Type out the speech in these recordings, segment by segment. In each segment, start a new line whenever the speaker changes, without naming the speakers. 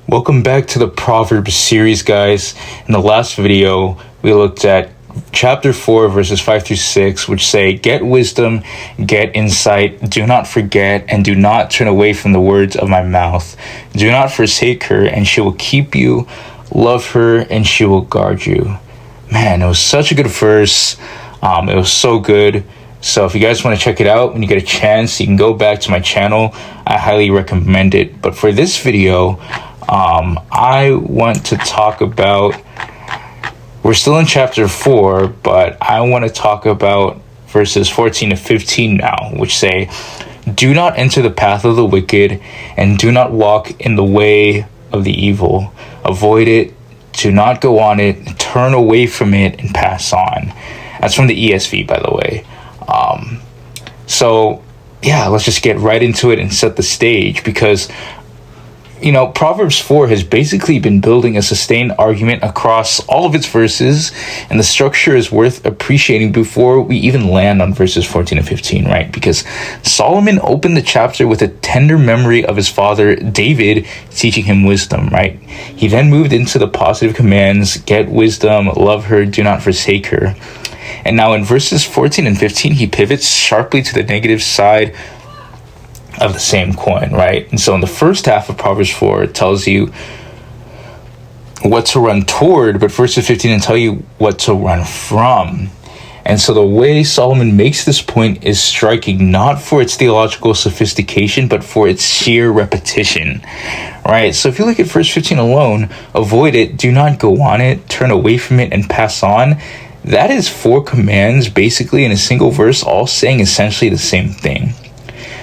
Welcome back to the Proverbs series, guys. In the last video, we looked at chapter 4, verses 5 through 6, which say, "Get wisdom, get insight, do not forget, and do not turn away from the words of my mouth. Do not forsake her, and she will keep you. Love her, and she will guard you." Man, it was such a good verse. It was so good. So if you guys want to check it out when you get a chance, you can go back to my channel. I highly recommend it. But for this video, I want to talk about, we're still in chapter 4, but I want to talk about verses 14 to 15 now, which say, "Do not enter the path of the wicked, and do not walk in the way of the evil. Avoid it, do not go on it, turn away from it, and pass on." That's from the ESV, by the way. So yeah, let's just get right into it and set the stage, because Proverbs 4 has basically been building a sustained argument across all of its verses, and the structure is worth appreciating before we even land on verses 14 and 15, right? Because Solomon opened the chapter with a tender memory of his father David teaching him wisdom, right? He then moved into the positive commands: get wisdom, love her, do not forsake her. And now in verses 14 and 15, he pivots sharply to the negative side of the same coin, right? And so in the first half of Proverbs 4, it tells you what to run toward, but verses 15 and tell you what to run from. And so the way Solomon makes this point is striking, not for its theological sophistication, but for its sheer repetition, right? So if you look at verse 15 alone, avoid it, do not go on it, turn away from it, and pass on. That is 4 commands basically in a single verse, all saying essentially the same thing.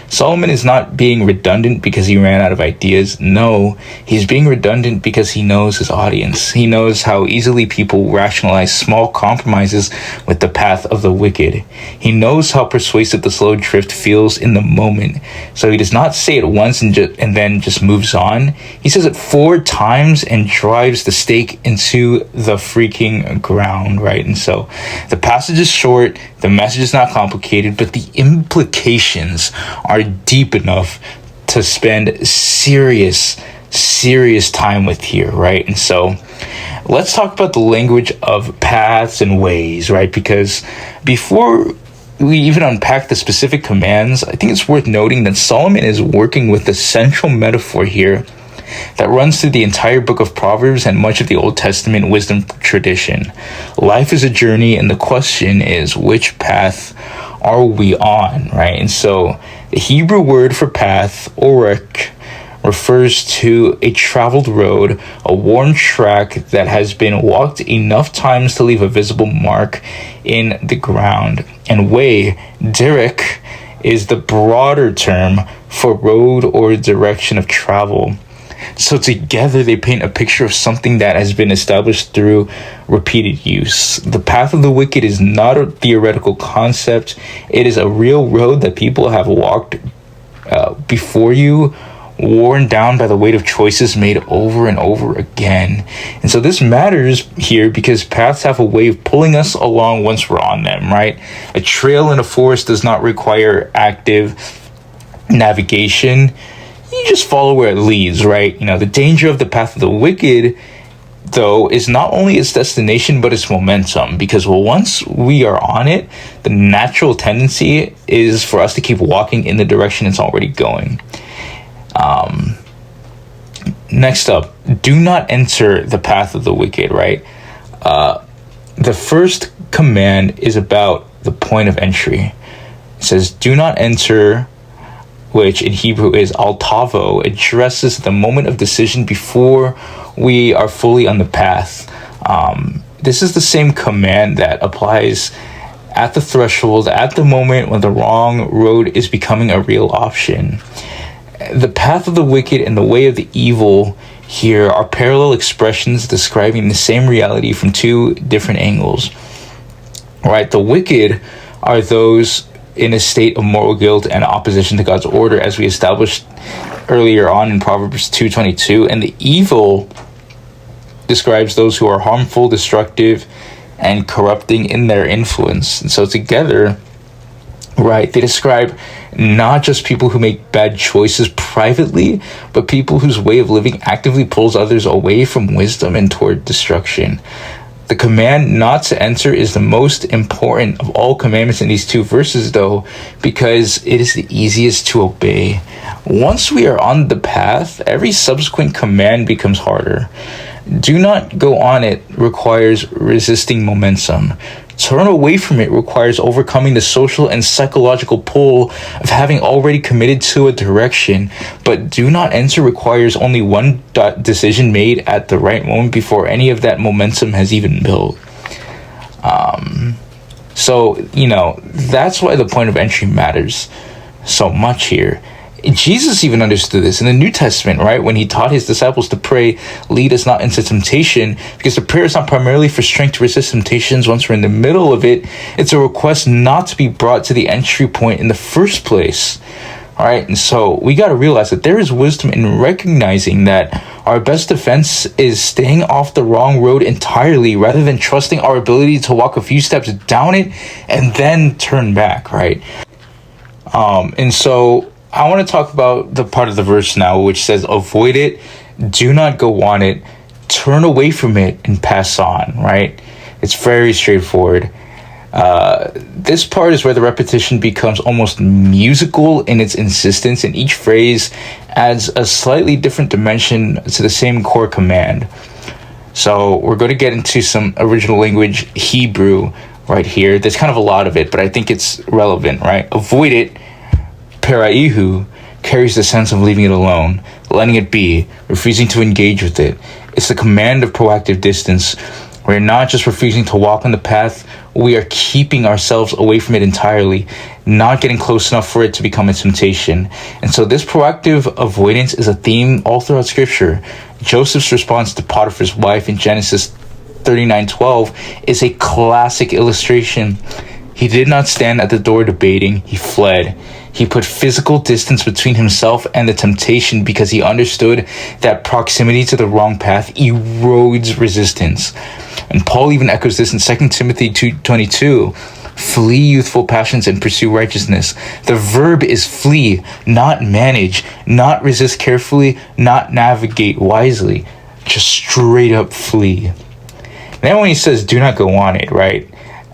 Solomon is not being redundant because he ran out of ideas. No, he's being redundant because he knows his audience. He knows how easily people rationalize small compromises with the path of the wicked. He knows how persuasive the slow drift feels in the moment. So he does not say it once and then just moves on. He says it 4 times and drives the stake into the freaking ground, right? And so the passage is short, the message is not complicated, but the implications are deep enough to spend serious time with here, right? And so let's talk about the language of paths and ways, right? Because before we even unpack the specific commands, I think it's worth noting that Solomon is working with the central metaphor here that runs through the entire book of Proverbs and much of the Old Testament wisdom tradition. Life is a journey, and the question is, which path are we on, right? And so the Hebrew word for path, orek, refers to a traveled road, a worn track that has been walked enough times to leave a visible mark in the ground. And way, derek, is the broader term for road or direction of travel. So together they paint a picture of something that has been established through repeated use. The path of the wicked is not a theoretical concept. It is a real road that people have walked before you, worn down by the weight of choices made over and over again. And so this matters here because paths have a way of pulling us along once we're on them, right? A trail in a forest does not require active navigation. You just follow where it leads, right? The danger of the path of the wicked, though, is not only its destination, but its momentum. Because once we are on it, the natural tendency is for us to keep walking in the direction it's already going. Next up, do not enter the path of the wicked, right? The first command is about the point of entry. It says, do not enter, which in Hebrew is altavo. It addresses the moment of decision before we are fully on the path. This is the same command that applies at the threshold, at the moment when the wrong road is becoming a real option. The path of the wicked and the way of the evil here are parallel expressions describing the same reality from 2 different angles. Right? The wicked are those in a state of moral guilt and opposition to God's order, as we established earlier on in Proverbs 2:22, and the evil describes those who are harmful, destructive, and corrupting in their influence. And so together, right, they describe Not just people who make bad choices privately, but people whose way of living actively pulls others away from wisdom and toward destruction. The command not to enter is the most important of all commandments in these two verses, though, because it is the easiest to obey. Once we are on the path, every subsequent command becomes harder. Do not go on it requires resisting momentum. Turn away from it requires overcoming the social and psychological pull of having already committed to a direction. But do not enter requires only one decision made at the right moment before any of that momentum has even built. So, that's why the point of entry matters so much here. Jesus even understood this in the New Testament, right? When he taught his disciples to pray, lead us not into temptation, because the prayer is not primarily for strength to resist temptations once we're in the middle of it. It's a request not to be brought to the entry point in the first place. All right. And so we got to realize that there is wisdom in recognizing that our best defense is staying off the wrong road entirely rather than trusting our ability to walk a few steps down it and then turn back. Right. And so I want to talk about the part of the verse now which says, avoid it, do not go on it, turn away from it, and pass on, right? It's very straightforward. This part is where the repetition becomes almost musical in its insistence, and each phrase adds a slightly different dimension to the same core command. So we're going to get into some original language Hebrew right here. There's kind of a lot of it, but I think it's relevant, right? Avoid it, paraihu, carries the sense of leaving it alone, letting it be, refusing to engage with it. It's the command of proactive distance. We're not just refusing to walk on the path, we are keeping ourselves away from it entirely, not getting close enough for it to become a temptation. And so this proactive avoidance is a theme all throughout Scripture. Joseph's response to Potiphar's wife in Genesis 39:12 is a classic illustration. He did not stand at the door debating, he fled. He put physical distance between himself and the temptation because he understood that proximity to the wrong path erodes resistance. And Paul even echoes this in 2 Timothy 2:22. Flee youthful passions and pursue righteousness. The verb is flee, not manage, not resist carefully, not navigate wisely. Just straight up flee. Then when he says do not go on it, right?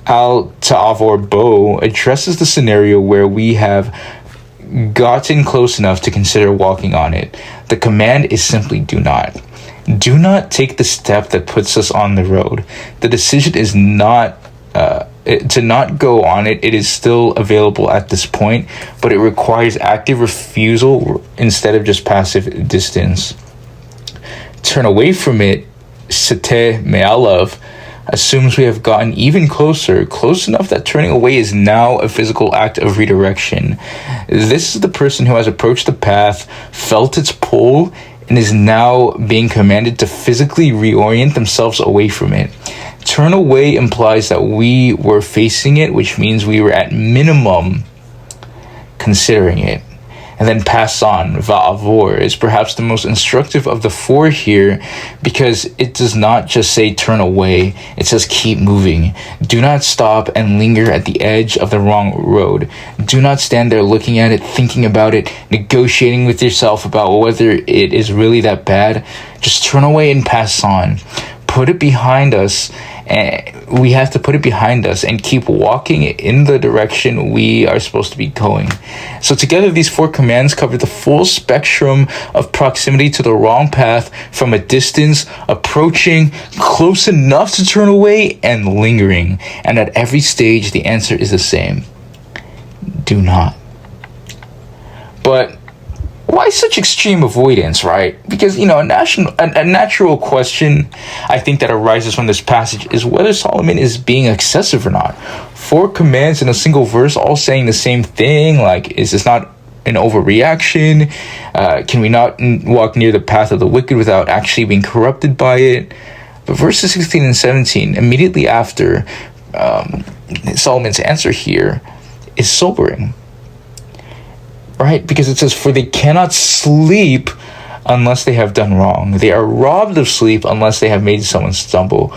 Al Ta'avor Bo addresses the scenario where we have gotten close enough to consider walking on it. The command is simply do not. Do not take the step that puts us on the road. The decision is not to not go on it. It is still available at this point, but it requires active refusal instead of just passive distance. Turn away from it, seteh me'alav, assumes we have gotten even close enough that turning away is now a physical act of redirection. This is the person who has approached the path, felt its pull, and is now being commanded to physically reorient themselves away from it. Turn away implies that we were facing it, which means we were at minimum considering it. And then pass on, va'avor, is perhaps the most instructive of the four here because it does not just say turn away, it says keep moving. Do not stop and linger at the edge of the wrong road. Do not stand there looking at it, thinking about it, negotiating with yourself about whether it is really that bad. Just turn away and pass on. Put it behind us. We have to put it behind us and keep walking in the direction we are supposed to be going. So together, these four commands cover the full spectrum of proximity to the wrong path, from a distance, approaching, close enough to turn away, and lingering. And at every stage, the answer is the same. Do not. But why such extreme avoidance, right? Because, a natural question I think that arises from this passage is whether Solomon is being excessive or not. Four commands in a single verse, all saying the same thing. Like, is this not an overreaction? Can we not walk near the path of the wicked without actually being corrupted by it? But verses 16 and 17, immediately after Solomon's answer here, is sobering. Right? Because it says, for they cannot sleep unless they have done wrong. They are robbed of sleep unless they have made someone stumble.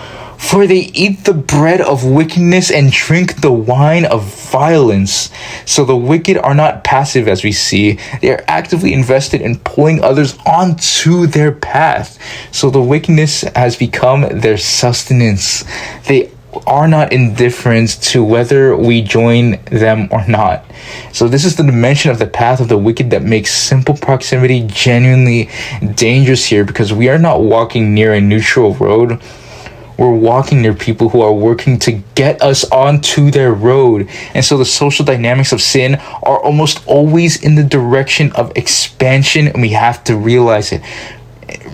For they eat the bread of wickedness and drink the wine of violence. So the wicked are not passive, as we see. They are actively invested in pulling others onto their path. So the wickedness has become their sustenance. They are not indifferent to whether we join them or not. So this is the dimension of the path of the wicked that makes simple proximity genuinely dangerous here, because we are not walking near a neutral road. We're walking near people who are working to get us onto their road. And so the social dynamics of sin are almost always in the direction of expansion, and we have to realize it.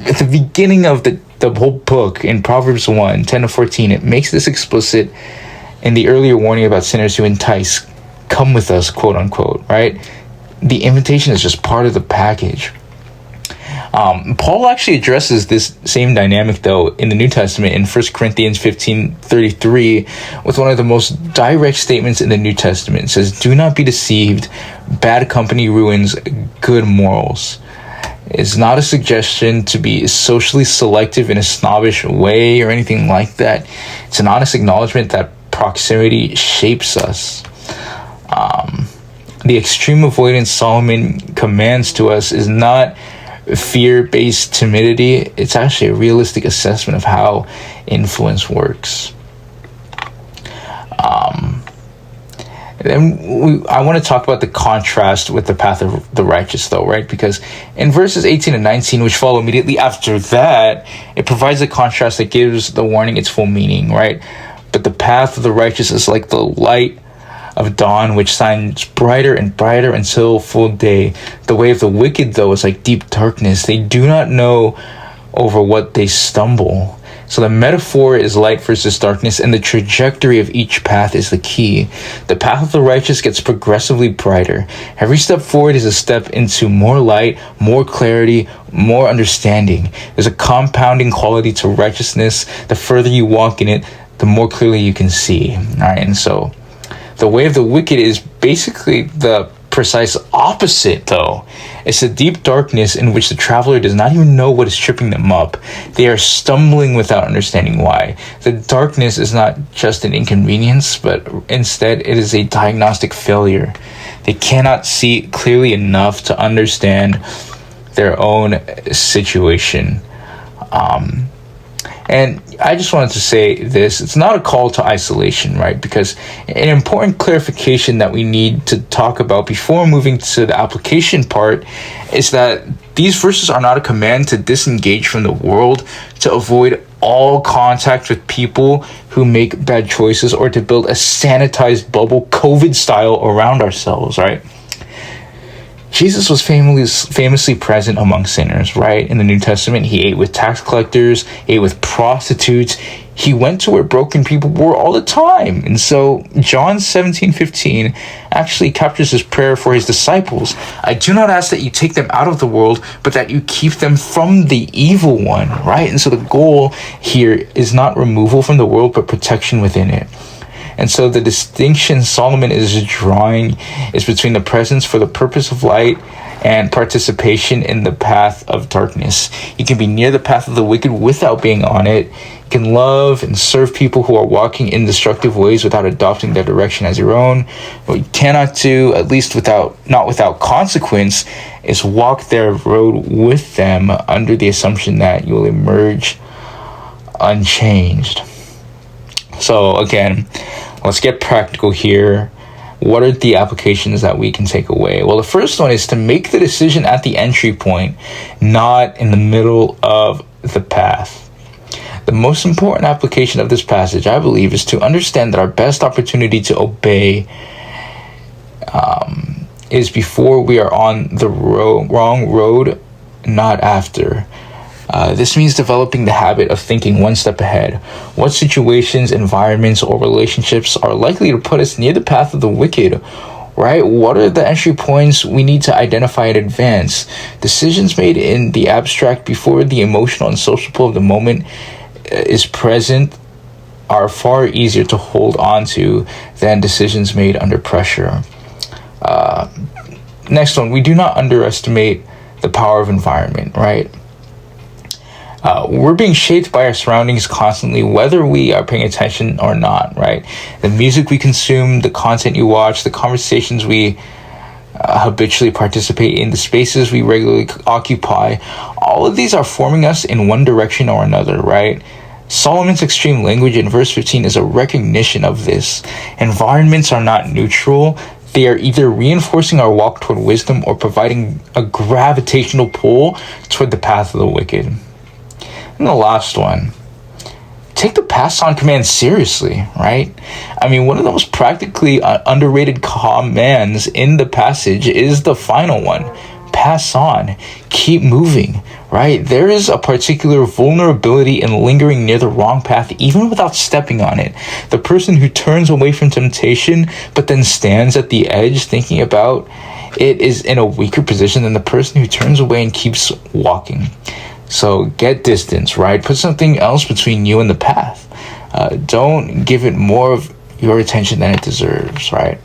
At the beginning of the whole book, in Proverbs 1, 10 to 14, it makes this explicit in the earlier warning about sinners who entice, come with us, quote unquote, right? The invitation is just part of the package. Paul actually addresses this same dynamic, though, in the New Testament in 1 Corinthians 15:33 with one of the most direct statements in the New Testament. It says, "Do not be deceived. Bad company ruins good morals." It's not a suggestion to be socially selective in a snobbish way or anything like that. It's an honest acknowledgement that proximity shapes us. The extreme avoidance Solomon commands to us is not fear-based timidity. It's actually a realistic assessment of how influence works. I want to talk about the contrast with the path of the righteous, though, right? Because in verses 18 and 19, which follow immediately after that, it provides a contrast that gives the warning its full meaning, right? But the path of the righteous is like the light of dawn, which shines brighter and brighter until full day. The way of the wicked, though, is like deep darkness. They do not know over what they stumble. So the metaphor is light versus darkness, and the trajectory of each path is the key. The path of the righteous gets progressively brighter. Every step forward is a step into more light, more clarity, more understanding. There's a compounding quality to righteousness. The further you walk in it, the more clearly you can see. All right, and so the way of the wicked is basically the precise opposite, though. It's a deep darkness in which the traveler does not even know what is tripping them up. They are stumbling without understanding why. The darkness is not just an inconvenience, but instead it is a diagnostic failure. They cannot see clearly enough to understand their own situation. And I just wanted to say this. It's not a call to isolation, right? Because an important clarification that we need to talk about before moving to the application part is that these verses are not a command to disengage from the world, to avoid all contact with people who make bad choices, or to build a sanitized bubble, COVID style, around ourselves, right? Jesus was famously present among sinners, right? In the New Testament, he ate with tax collectors, ate with prostitutes. He went to where broken people were all the time. And so John 17:15 actually captures his prayer for his disciples. "I do not ask that you take them out of the world, but that you keep them from the evil one," right? And so the goal here is not removal from the world, but protection within it. And so the distinction Solomon is drawing is between the presence for the purpose of light and participation in the path of darkness. You can be near the path of the wicked without being on it. You can love and serve people who are walking in destructive ways without adopting their direction as your own. What you cannot do, at least not without consequence, is walk their road with them under the assumption that you will emerge unchanged. So again, let's get practical here. What are the applications that we can take away? Well, the first one is to make the decision at the entry point, not in the middle of the path. The most important application of this passage, I believe, is to understand that our best opportunity to obey is before we are on the wrong road, not after. This means developing the habit of thinking one step ahead. What situations, environments, or relationships are likely to put us near the path of the wicked, right? What are the entry points we need to identify in advance? Decisions made in the abstract before the emotional and social pull of the moment is present are far easier to hold on to than decisions made under pressure. Next one, we do not underestimate the power of environment, right? We're being shaped by our surroundings constantly, whether we are paying attention or not, right? The music we consume, the content you watch, the conversations we habitually participate in, the spaces we regularly occupy, all of these are forming us in one direction or another, right? Solomon's extreme language in verse 15 is a recognition of this. Environments are not neutral. They are either reinforcing our walk toward wisdom or providing a gravitational pull toward the path of the wicked. And the last one, take the pass on command seriously, right? I mean, one of the most practically underrated commands in the passage is the final one. Pass on, keep moving, right? There is a particular vulnerability in lingering near the wrong path, even without stepping on it. The person who turns away from temptation, but then stands at the edge thinking about it, is in a weaker position than the person who turns away and keeps walking. So get distance, right? Put something else between you and the path. Don't give it more of your attention than it deserves, right?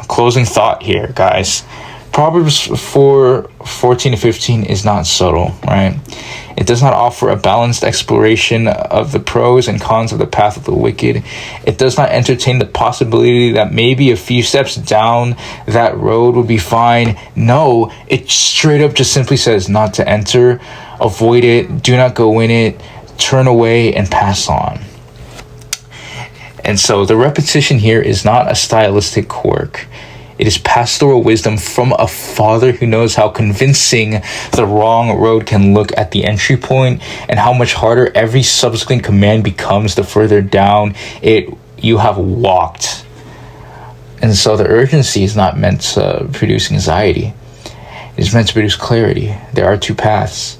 Closing thought here, guys. Proverbs 4:14-15 is not subtle, right? It does not offer a balanced exploration of the pros and cons of the path of the wicked. It does not entertain the possibility that maybe a few steps down that road would be fine. No, it straight up just simply says not to enter, avoid it, do not go in it, turn away, and pass on. And so the repetition here is not a stylistic quirk. It is pastoral wisdom from a father who knows how convincing the wrong road can look at the entry point and how much harder every subsequent command becomes the further down it you have walked. And so the urgency is not meant to produce anxiety. It is meant to produce clarity. There are two paths.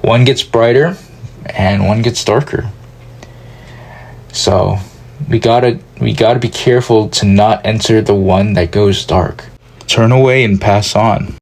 One gets brighter and one gets darker. So we gotta be careful to not enter the one that goes dark. Turn away and pass on.